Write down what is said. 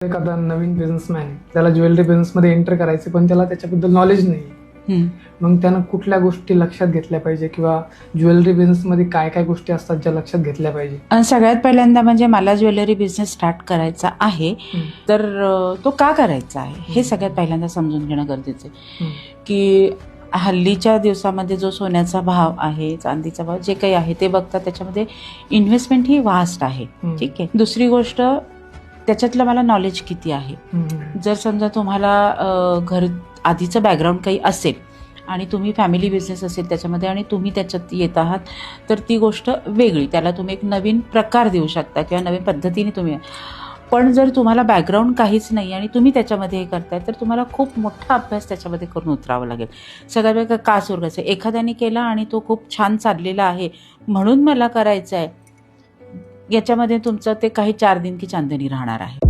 एखादा नवीन बिझनेसमॅन आहे, त्याला ज्वेलरी बिझनेसमध्ये एंटर करायचे, पण त्याला त्याच्याबद्दल नॉलेज नाही. मग त्यानं कुठल्या गोष्टी लक्षात घेतल्या पाहिजे किंवा ज्वेलरी बिझनेसमध्ये काय काय गोष्टी असतात ज्या लक्षात घेतल्या पाहिजे? सगळ्यात पहिल्यांदा म्हणजे मला ज्वेलरी बिझनेस स्टार्ट करायचा आहे, तर तो का करायचा आहे हे सगळ्यात पहिल्यांदा समजून घेणं गरजेचं आहे. की हल्लीच्या दिवसामध्ये जो सोन्याचा भाव आहे, चांदीचा भाव जे काही आहे ते बघता त्याच्यामध्ये इन्व्हेस्टमेंट ही वास्ट आहे. ठीक आहे. दुसरी गोष्ट, त्याच्यातलं मला नॉलेज किती आहे. जर समजा तुम्हाला घर आधीचं बॅकग्राऊंड काही असेल आणि तुम्ही फॅमिली बिझनेस असेल त्याच्यामध्ये आणि तुम्ही त्याच्यात येत आहात, तर ती गोष्ट वेगळी, त्याला तुम्ही एक नवीन प्रकार देऊ शकता किंवा नवीन पद्धतीने तुम्ही. पण जर तुम्हाला बॅकग्राऊंड काहीच नाही आणि तुम्ही त्याच्यामध्ये हे करताय, तर तुम्हाला खूप मोठा अभ्यास त्याच्यामध्ये करून उतरावा लागेल. सगळ्यात वेगळं का सुरगायचं, एखाद्याने केला आणि तो खूप छान चाललेला आहे म्हणून मला करायचं आहे, याच्यामध्ये तुमचं ते काही 4 दिन की चांदणी राहणार आहे.